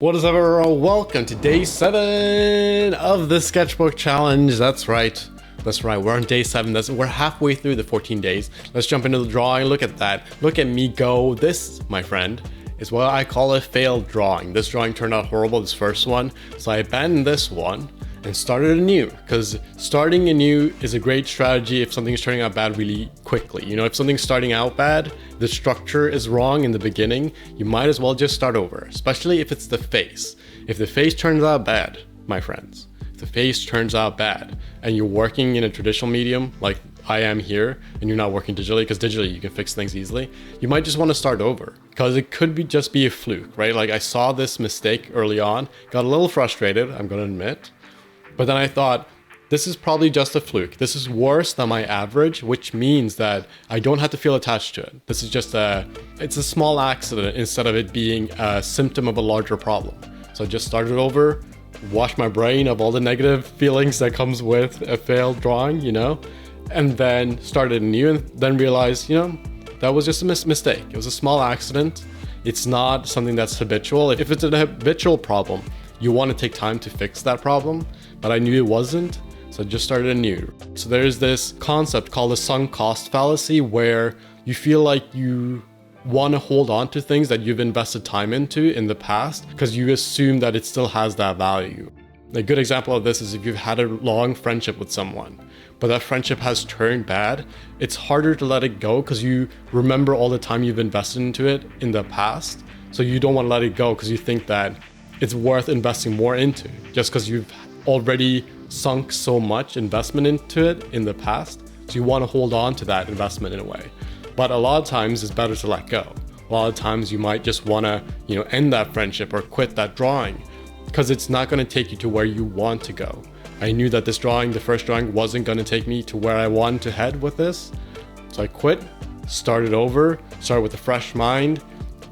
What is up, everyone? Welcome to day 7 of the Sketchbook Challenge. That's right. We're on day 7. We're halfway through the 14 days. Let's jump into the drawing. Look at that. Look at me go. This, my friend, is what I call a failed drawing. This drawing turned out horrible, this first one. So I abandoned this one and started anew, because starting anew is a great strategy if something's turning out bad really quickly. You know, if something's starting out bad, the structure is wrong in the beginning, you might as well just start over, especially if it's the face. If the face turns out bad, my friends, if the face turns out bad and you're working in a traditional medium like I am here, and you're not working digitally, because digitally you can fix things easily, you might just want to start over, because it could be just be a fluke, right? Like, I saw this mistake early on, got a little frustrated, I'm going to admit. But then I thought, this is probably just a fluke. This is worse than my average, which means that I don't have to feel attached to it. This is just it's a small accident instead of it being a symptom of a larger problem. So I just started over, washed my brain of all the negative feelings that comes with a failed drawing, you know, and then started anew, and then realized, you know, that was just a mistake. It was a small accident. It's not something that's habitual. If it's a habitual problem, you want to take time to fix that problem, but I knew it wasn't, so I just started anew. So there's this concept called the sunk cost fallacy, where you feel like you want to hold on to things that you've invested time into in the past because you assume that it still has that value. A good example of this is if you've had a long friendship with someone, but that friendship has turned bad, it's harder to let it go because you remember all the time you've invested into it in the past, so you don't want to let it go because you think that it's worth investing more into, just because you've already sunk so much investment into it in the past. So you want to hold on to that investment in a way. But a lot of times it's better to let go. A lot of times you might just want to, you know, end that friendship or quit that drawing, because it's not going to take you to where you want to go. I knew that this drawing, the first drawing, wasn't going to take me to where I wanted to head with this. So I quit, started over, started with a fresh mind.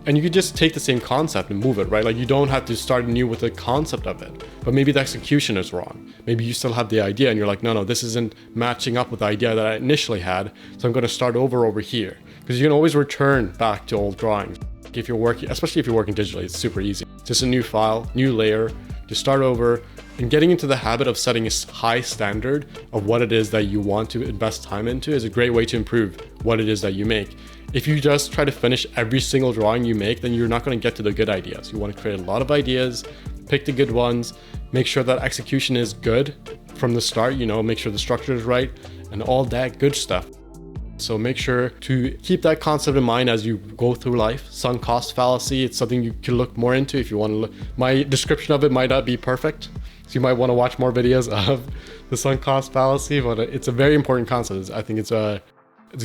And you could just take the same concept and move it, right? Like, you don't have to start anew with the concept of it, but maybe the execution is wrong. Maybe you still have the idea and you're like, no, this isn't matching up with the idea that I initially had, so I'm going to start over here. Because you can always return back to old drawings. If you're working, especially if you're working digitally, it's super easy. Just a new file, new layer, just start over, and getting into the habit of setting a high standard of what it is that you want to invest time into is a great way to improve what it is that you make. If you just try to finish every single drawing you make, then you're not going to get to the good ideas. You want to create a lot of ideas, pick the good ones, make sure that execution is good from the start, you know, make sure the structure is right, and all that good stuff. So make sure to keep that concept in mind as you go through life. Sunk cost fallacy, it's something you can look more into if you want to look. My description of it might not be perfect, so you might want to watch more videos of the sunk cost fallacy, but it's a very important concept. I think it's a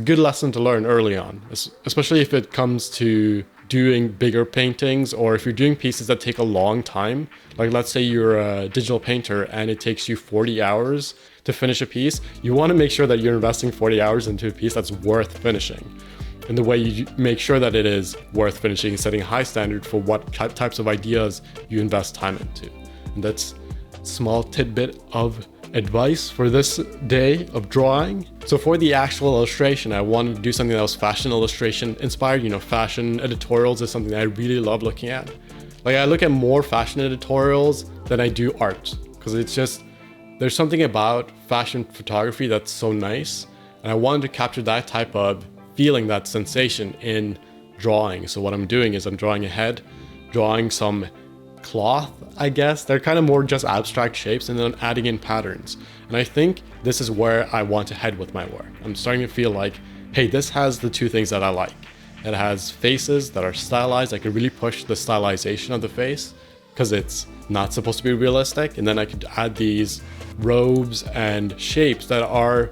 good lesson to learn early on, especially if it comes to doing bigger paintings, or if you're doing pieces that take a long time. Like, let's say you're a digital painter and it takes you 40 hours to finish a piece. You want to make sure that you're investing 40 hours into a piece that's worth finishing. And the way you make sure that it is worth finishing is setting a high standard for what types of ideas you invest time into. And that's a small tidbit of advice for this day of drawing. So for the actual illustration, I wanted to do something that was fashion illustration inspired. You know, fashion editorials is something that I really love looking at. Like, I look at more fashion editorials than I do art, because it's just, there's something about fashion photography that's so nice, and I wanted to capture that type of feeling, that sensation in drawing. So what I'm doing is I'm drawing a head, drawing some cloth, I guess. They're kind of more just abstract shapes, and then adding in patterns. And I think this is where I want to head with my work. I'm starting to feel like, hey, this has the two things that I like. It has faces that are stylized. I could really push the stylization of the face because it's not supposed to be realistic. And then I could add these robes and shapes that are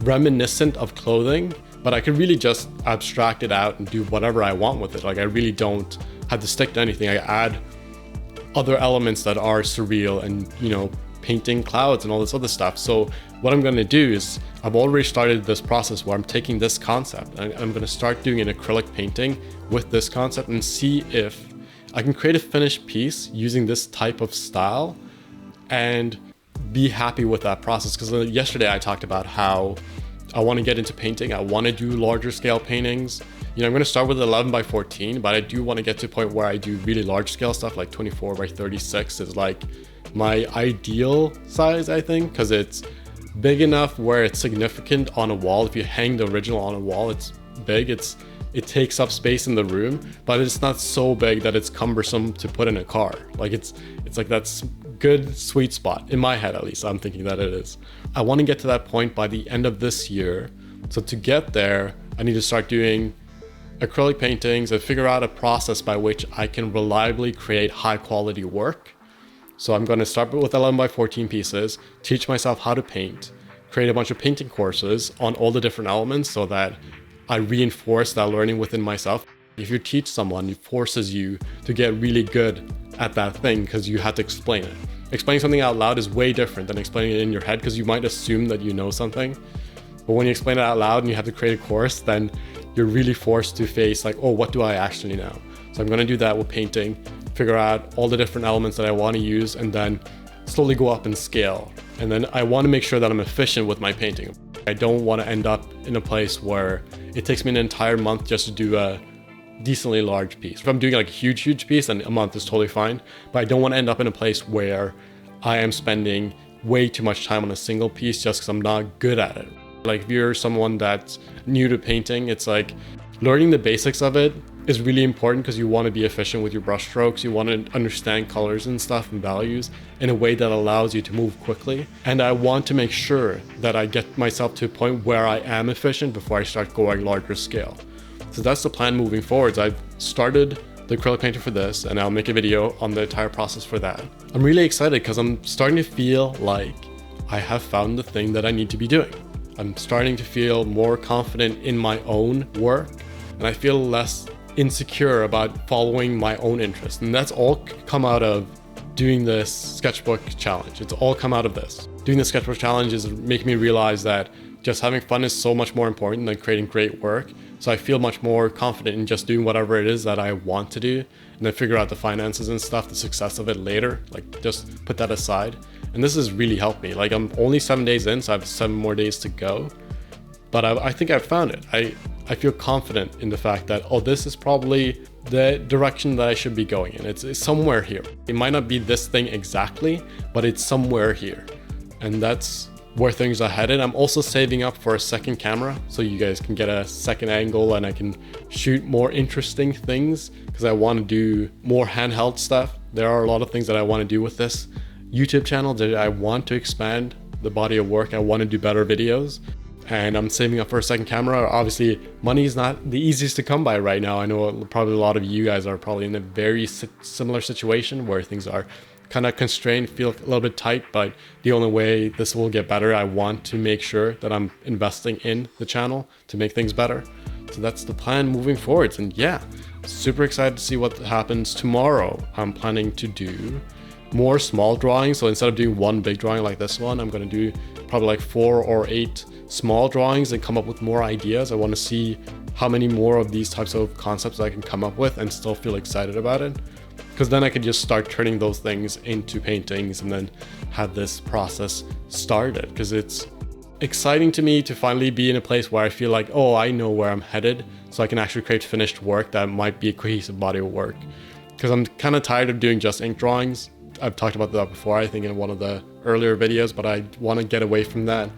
reminiscent of clothing, but I could really just abstract it out and do whatever I want with it. Like, I really don't have to stick to anything. I add other elements that are surreal and, you know, painting clouds and all this other stuff. So what I'm going to do is, I've already started this process where I'm taking this concept and I'm going to start doing an acrylic painting with this concept and see if I can create a finished piece using this type of style and be happy with that process. Because yesterday I talked about how I want to get into painting. I want to do larger scale paintings. You know, I'm going to start with 11 by 14, but I do want to get to a point where I do really large scale stuff, like 24 by 36 is like my ideal size, I think, because it's big enough where it's significant on a wall. If you hang the original on a wall, it's big. It takes up space in the room, but it's not so big that it's cumbersome to put in a car. Like it's like that's good sweet spot in my head, at least. I'm thinking that it is. I want to get to that point by the end of this year. So to get there, I need to start doing acrylic paintings and figure out a process by which I can reliably create high quality work. So I'm going to start with 11 by 14 pieces, teach myself how to paint, create a bunch of painting courses on all the different elements so that I reinforce that learning within myself. If you teach someone, it forces you to get really good at that thing because you have to explain it. Explaining something out loud is way different than explaining it in your head because you might assume that you know something. But when you explain it out loud and you have to create a course, then you're really forced to face like, oh, what do I actually know? So I'm going to do that with painting, figure out all the different elements that I want to use, and then slowly go up in scale. And then I want to make sure that I'm efficient with my painting. I don't want to end up in a place where it takes me an entire month just to do a decently large piece. If I'm doing like a huge piece, then a month is totally fine. But I don't want to end up in a place where I am spending way too much time on a single piece just because I'm not good at it. Like if you're someone that's new to painting, it's like learning the basics of it is really important because you want to be efficient with your brush strokes. You want to understand colors and stuff and values in a way that allows you to move quickly. And I want to make sure that I get myself to a point where I am efficient before I start going larger scale. So that's the plan moving forwards. I've started the acrylic painting for this and I'll make a video on the entire process for that. I'm really excited because I'm starting to feel like I have found the thing that I need to be doing. I'm starting to feel more confident in my own work and I feel less insecure about following my own interests. And that's all come out of doing this sketchbook challenge. It's all come out of this. Doing the sketchbook challenge is making me realize that just having fun is so much more important than creating great work. So I feel much more confident in just doing whatever it is that I want to do and then figure out the finances and stuff, the success of it later, like just put that aside. And this has really helped me. Like I'm only 7 days in, so I have 7 more days to go. But I think I've found it. I feel confident in the fact that, oh, this is probably the direction that I should be going in. It's somewhere here. It might not be this thing exactly, but it's somewhere here. And that's where things are headed. I'm also saving up for a second camera so you guys can get a second angle and I can shoot more interesting things because I want to do more handheld stuff. There are a lot of things that I want to do with this YouTube channel that I want to expand the body of work. I want to do better videos. And I'm saving up for a second camera. Obviously, money is not the easiest to come by right now. I know probably a lot of you guys are probably in a very similar situation where things are kind of constrained, feel a little bit tight, but the only way this will get better, I want to make sure that I'm investing in the channel to make things better. So that's the plan moving forwards. And yeah, super excited to see what happens tomorrow. I'm planning to do more small drawings. So instead of doing one big drawing like this one, I'm going to do probably like 4 or 8 small drawings and come up with more ideas. I want to see how many more of these types of concepts I can come up with and still feel excited about it. Because then I could just start turning those things into paintings and then have this process started. Because it's exciting to me to finally be in a place where I feel like, oh, I know where I'm headed. So I can actually create finished work that might be a cohesive body of work. Because I'm kind of tired of doing just ink drawings. I've talked about that before, I think in one of the earlier videos, but I want to get away from that.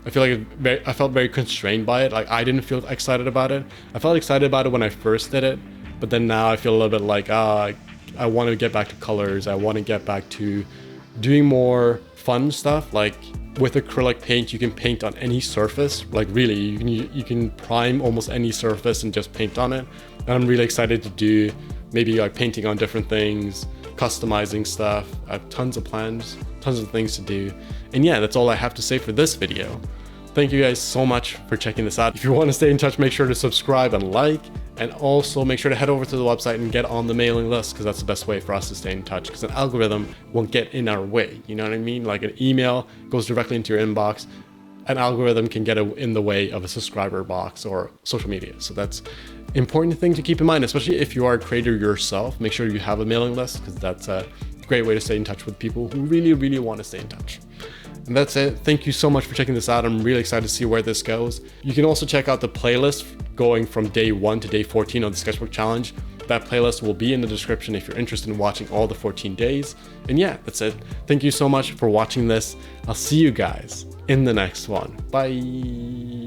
I feel like I felt very constrained by it. Like I didn't feel excited about it. I felt excited about it when I first did it, but then now I feel a little bit like, I want to get back to colors. I want to get back to doing more fun stuff. Like with acrylic paint, you can paint on any surface. Like really, you can prime almost any surface and just paint on it. And I'm really excited to do maybe like painting on different things, customizing stuff. I have tons of plans, tons of things to do. And yeah, that's all I have to say for this video. Thank you guys so much for checking this out. If you want to stay in touch, make sure to subscribe and like, and also make sure to head over to the website and get on the mailing list because that's the best way for us to stay in touch because an algorithm won't get in our way. You know what I mean? Like an email goes directly into your inbox. An algorithm can get in the way of a subscriber box or social media. So that's important thing to keep in mind, especially if you are a creator yourself. Make sure you have a mailing list because that's a great way to stay in touch with people who really, really want to stay in touch. And that's it. Thank you so much for checking this out. I'm really excited to see where this goes. You can also check out the playlist going from day 1 to day 14 of the Sketchbook Challenge. That playlist will be in the description if you're interested in watching all the 14 days. And yeah, that's it. Thank you so much for watching this. I'll see you guys in the next one. Bye.